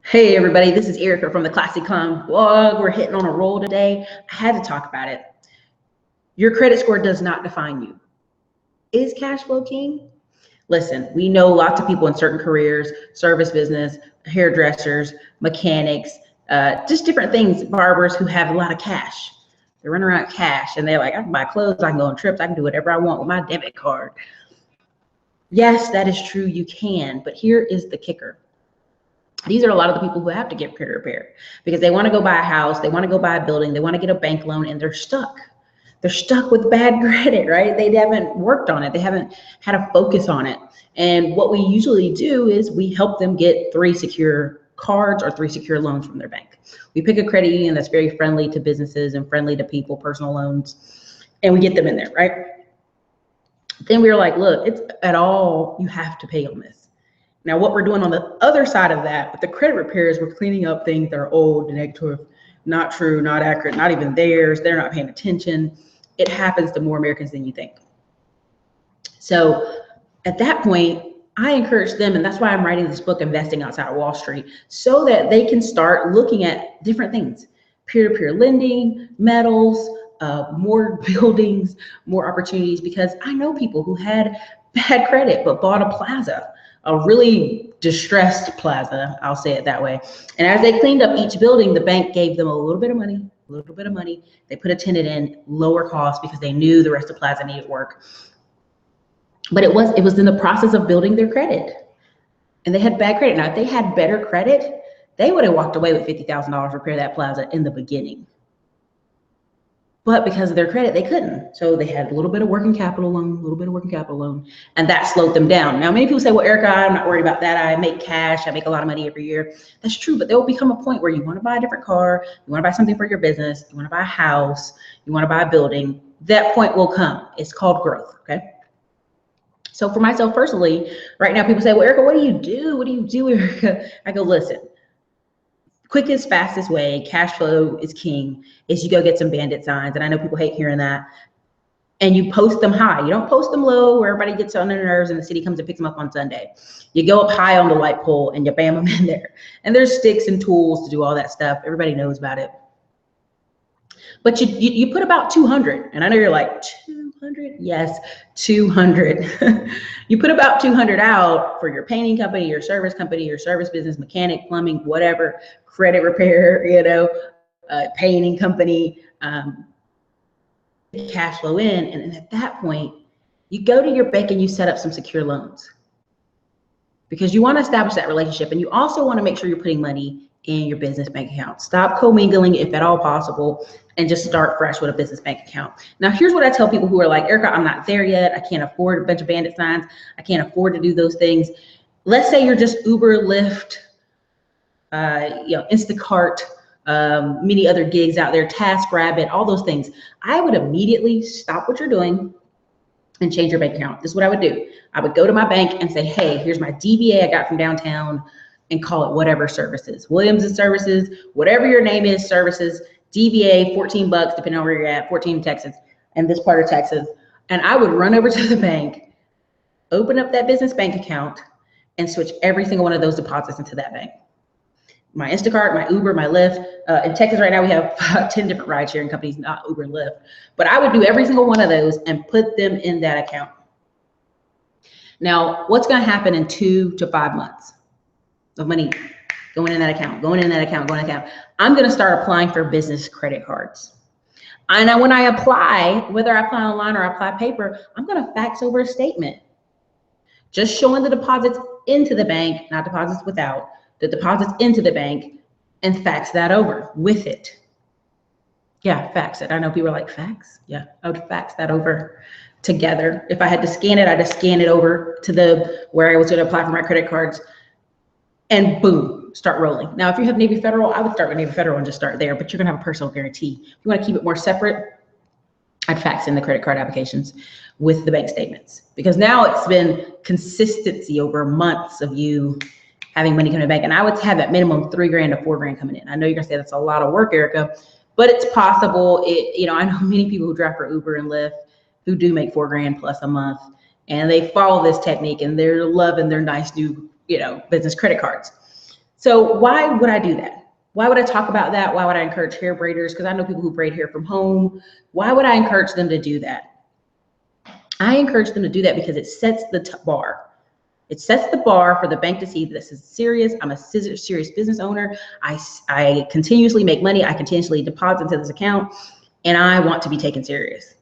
Hey everybody, this is Erica from the Classic Climb blog. We're hitting on a roll today. I had to talk about it. Your credit score does not define you. Is cash flow king? Listen, we know lots of people in certain careers, service business, hairdressers, mechanics, just different things, barbers who have a lot of cash. They're running around cash and they're like, I can buy clothes, I can go on trips, I can do whatever I want with my debit card. Yes, that is true, you can, but here is the kicker. These are a lot of the people who have to get credit repair because they want to go buy a house, they want to go buy a building, they want to get a bank loan, and they're stuck. They're stuck with bad credit, right? They haven't worked on it. They haven't had a focus on it. And what we usually do is we help them get 3 secure cards or 3 secure loans from their bank. We pick a credit union that's very friendly to businesses and friendly to people, personal loans, and we get them in there, right? Then we're like, look, it's at all you have to pay on this. Now, what we're doing on the other side of that with the credit repairs, we're cleaning up things that are old, negative, not true, not accurate, not even theirs. They're not paying attention. It happens to more Americans than you think. So at that point, I encourage them, and that's why I'm writing this book, Investing Outside of Wall Street, so that they can start looking at different things, peer-to-peer lending, metals, more buildings, more opportunities, because I know people who had bad credit but bought a plaza, a really distressed plaza, I'll say it that way. And as they cleaned up each building, the bank gave them a little bit of money. They put a tenant in, lower cost, because they knew the rest of the plaza needed work. But it was in the process of building their credit. And they had bad credit. Now, if they had better credit, they would have walked away with $50,000 to repair that plaza in the beginning. But because of their credit, they couldn't. So they had a little bit of working capital loan, and that slowed them down. Now, many people say, well, Erica, I'm not worried about that. I make cash. I make a lot of money every year. That's true, but there will become a point where you want to buy a different car. You want to buy something for your business. You want to buy a house. You want to buy a building. That point will come. It's called growth, okay? So for myself personally, right now, people say, well, Erica, what do you do? What do you do, Erica? I go, listen. Quickest, fastest way, cash flow is king, is you go get some bandit signs. And I know people hate hearing that. And you post them high. You don't post them low where everybody gets on their nerves and the city comes and picks them up on Sunday. You go up high on the light pole and you bam them in there. And there's sticks and tools to do all that stuff. Everybody knows about it. But you put about 200. And I know you're like, 200? Yes, 200. You put about 200 out for your painting company, your service business, mechanic, plumbing, whatever, credit repair, painting company, cash flow in. And at that point, you go to your bank and you set up some secure loans, because you want to establish that relationship. And you also want to make sure you're putting money in your business bank account. Stop commingling if at all possible, and just start fresh with a business bank account. Now, here's what I tell people who are like, Erica, I'm not there yet. I can't afford a bunch of bandit signs. I can't afford to do those things. Let's say you're just Uber, Lyft, Instacart, many other gigs out there, TaskRabbit, all those things. I would immediately stop what you're doing and change your bank account. This is what I would do. I would go to my bank and say, hey, here's my DBA I got from downtown, and call it whatever services, Williams & Services, whatever your name is, services, DBA, $14, depending on where you're at, 14 Texas, and this part of Texas. And I would run over to the bank, open up that business bank account, and switch every single one of those deposits into that bank. My Instacart, my Uber, my Lyft. In Texas right now, we have 10 different ride sharing companies, not Uber and Lyft. But I would do every single one of those and put them in that account. Now, what's going to happen in 2 to 5 months of money going in that account, going in that account, going in that account? I'm going to start applying for business credit cards. And when I apply, whether I apply online or I apply paper, I'm going to fax over a statement, just showing the deposits into the bank, not deposits without, the deposits into the bank, and fax that over with it. Yeah, fax it. I know people are like, fax? Yeah, I would fax that over together. If I had to scan it, I'd just scan it over to where I was going to apply for my credit cards, and boom, start rolling. Now, if you have Navy Federal, I would start with Navy Federal and just start there, but you're gonna have a personal guarantee. If you wanna keep it more separate, I'd fax in the credit card applications with the bank statements, because now it's been consistency over months of you having money coming back. And I would have at minimum $3,000 to $4,000 coming in. I know you're gonna say that's a lot of work, Erica, but it's possible. I know many people who drive for Uber and Lyft who do make $4,000 plus a month, and they follow this technique and they're loving their nice new business credit cards. So why would I do that? Why would I talk about that? Why would I encourage hair braiders? Because I know people who braid hair from home. Why would I encourage them to do that? I encourage them to do that because it sets the bar. It sets the bar for the bank to see this is serious. I'm a serious business owner. I continuously make money. I continuously deposit into this account, and I want to be taken serious.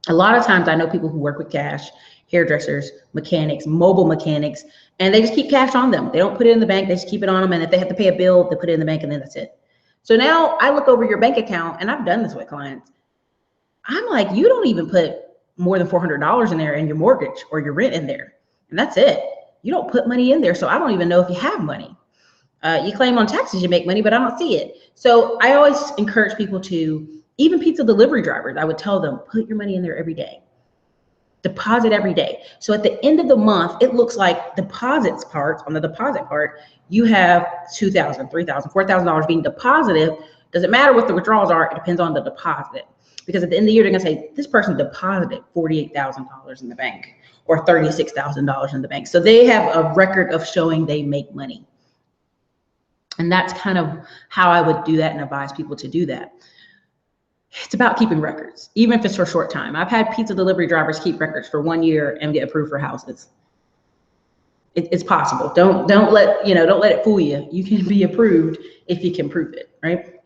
A lot of times I know people who work with cash, hairdressers, mechanics, mobile mechanics, and they just keep cash on them. They don't put it in the bank. They just keep it on them. And if they have to pay a bill, they put it in the bank, and then that's it. So now I look over your bank account, and I've done this with clients. I'm like, you don't even put more than $400 in there and your mortgage or your rent in there. And that's it. You don't put money in there. So I don't even know if you have money. You claim on taxes you make money, but I don't see it. So I always encourage people to, even pizza delivery drivers, I would tell them, put your money in there every day. Deposit every day. So at the end of the month, it looks like deposits part, on the deposit part, you have $2,000, $3,000, $4,000 being deposited. Doesn't matter what the withdrawals are. It depends on the deposit. Because at the end of the year, they're going to say, this person deposited $48,000 in the bank or $36,000 in the bank. So they have a record of showing they make money. And that's kind of how I would do that and advise people to do that. It's about keeping records, even if it's for a short time. I've had pizza delivery drivers keep records for 1 year and get approved for houses. It's possible. Don't let it fool you. You can be approved if you can prove it, right?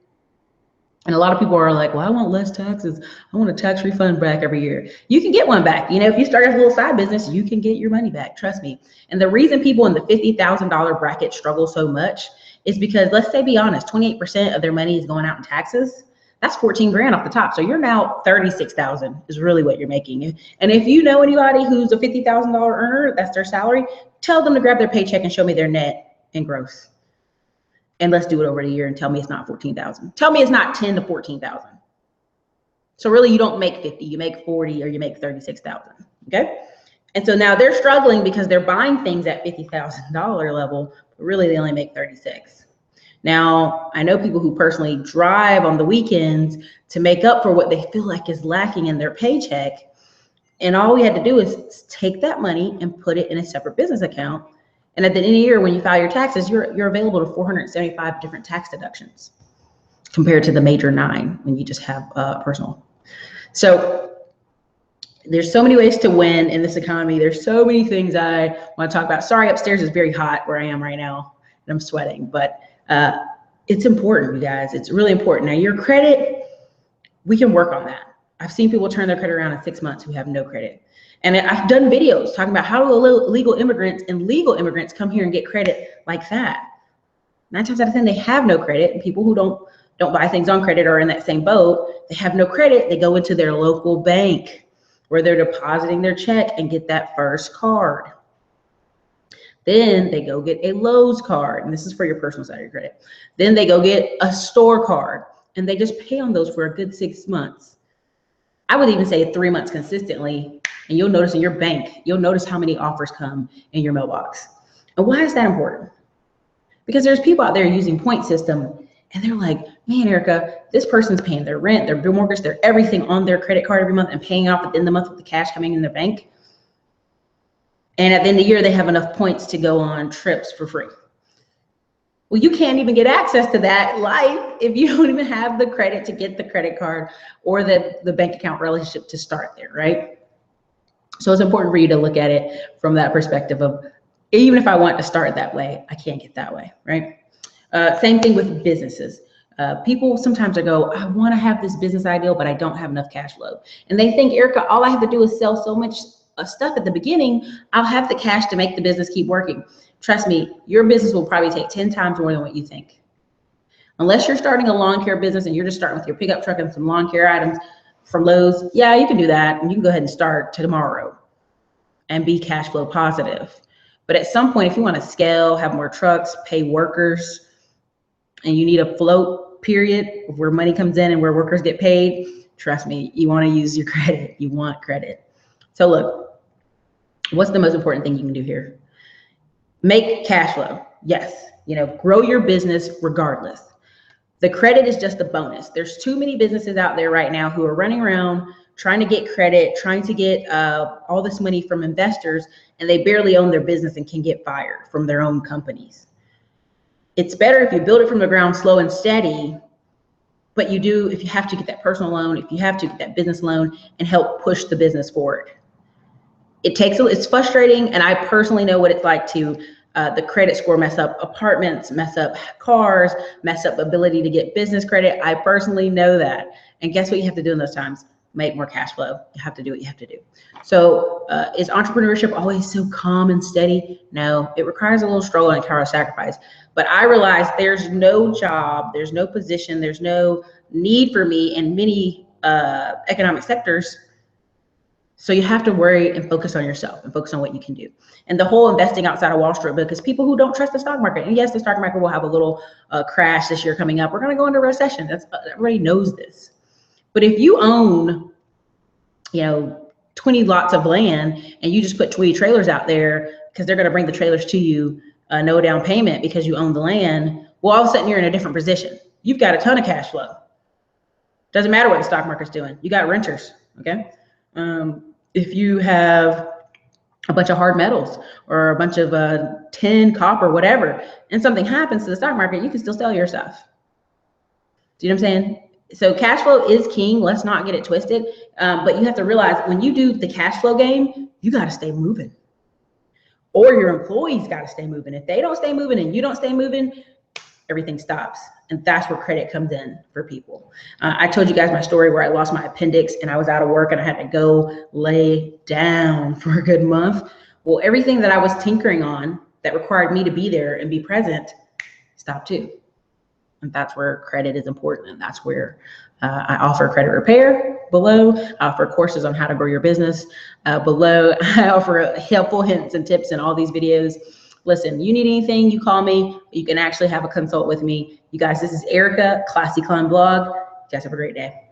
And a lot of people are like, well, I want less taxes. I want a tax refund back every year. You can get one back. If you start a little side business, you can get your money back. Trust me. And the reason people in the $50,000 bracket struggle so much is because, let's say, be honest, 28% of their money is going out in taxes. That's 14 grand off the top. So you're now 36,000 is really what you're making. And if you know anybody who's a $50,000 earner, that's their salary, tell them to grab their paycheck and show me their net and gross. And let's do it over a year and tell me it's not 14,000. Tell me it's not 10 to 14,000. So really you don't make 50, you make 40 or you make 36,000, okay? And so now they're struggling because they're buying things at $50,000 level, but really they only make 36. Now, I know people who personally drive on the weekends to make up for what they feel like is lacking in their paycheck. And all we had to do is take that money and put it in a separate business account. And at the end of the year, when you file your taxes, you're available to 475 different tax deductions compared to the major 9 when you just have personal. So there's so many ways to win in this economy. There's so many things I want to talk about. Sorry, upstairs is very hot where I am right now and I'm sweating, but it's important, you guys. It's really important. Now, your credit, we can work on that. I've seen people turn their credit around in 6 months who have no credit. And I've done videos talking about how illegal immigrants and legal immigrants come here and get credit like that. 9 times out of 10, they have no credit. And people who don't buy things on credit are in that same boat. They have no credit. They go into their local bank where they're depositing their check and get that first card. Then they go get a Lowe's card. And this is for your personal side of your credit. Then they go get a store card. And they just pay on those for a good 6 months. I would even say 3 months consistently. And you'll notice in your bank, you'll notice how many offers come in your mailbox. And why is that important? Because there's people out there using point system and they're like, man, Erica, this person's paying their rent, their mortgage, their everything on their credit card every month and paying off at the end of the month with the cash coming in their bank. And at the end of the year, they have enough points to go on trips for free. Well, you can't even get access to that life if you don't even have the credit to get the credit card or the bank account relationship to start there, right? So it's important for you to look at it from that perspective of, even if I want to start that way, I can't get that way, right? Same thing with businesses. People sometimes go, I want to have this business ideal, but I don't have enough cash flow. And they think, Erica, all I have to do is sell so much stuff at the beginning, I'll have the cash to make the business keep working. Trust me, your business will probably take 10 times more than what you think. Unless you're starting a lawn care business and you're just starting with your pickup truck and some lawn care items from Lowe's, yeah, you can do that. And you can go ahead and start tomorrow and be cash flow positive. But at some point, if you want to scale, have more trucks, pay workers, and you need a float period where money comes in and where workers get paid, trust me, you want to use your credit. You want credit. So look, what's the most important thing you can do here? Make cash flow. Yes, grow your business regardless. The credit is just a bonus. There's too many businesses out there right now who are running around trying to get credit, trying to get all this money from investors, and they barely own their business and can get fired from their own companies. It's better if you build it from the ground slow and steady, but you do, if you have to get that personal loan, if you have to get that business loan and help push the business forward. It's frustrating, and I personally know what it's like to the credit score mess up apartments, mess up cars, mess up ability to get business credit. I personally know that. And guess what you have to do in those times? Make more cash flow. You have to do what you have to do. So is entrepreneurship always so calm and steady? No, it requires a little struggle and a kind of sacrifice. But I realize there's no job, there's no position, there's no need for me in many economic sectors. So you have to worry and focus on yourself and focus on what you can do. And the whole investing outside of Wall Street, because people who don't trust the stock market, and yes, the stock market will have a little crash this year coming up. We're going to go into recession. Everybody knows this. But if you own, 20 lots of land and you just put 20 trailers out there because they're going to bring the trailers to you, no down payment because you own the land, well, all of a sudden you're in a different position. You've got a ton of cash flow. Doesn't matter what the stock market's doing. You got renters, okay? If you have a bunch of hard metals or a bunch of tin, copper, whatever, and something happens to the stock market, you can still sell your stuff. Do you know what I'm saying? So cash flow is king. Let's not get it twisted. But you have to realize when you do the cash flow game, you got to stay moving. Or your employees got to stay moving. If they don't stay moving and you don't stay moving, everything stops. And that's where credit comes in for people. I told you guys my story where I lost my appendix and I was out of work and I had to go lay down for a good month. Well, everything that I was tinkering on that required me to be there and be present stopped too. And that's where credit is important. And that's where I offer credit repair below. I offer courses on how to grow your business below. I offer helpful hints and tips in all these videos. Listen, you need anything, you call me. You can actually have a consult with me. You guys, this is Erica, Classy Climb Blog. You guys have a great day.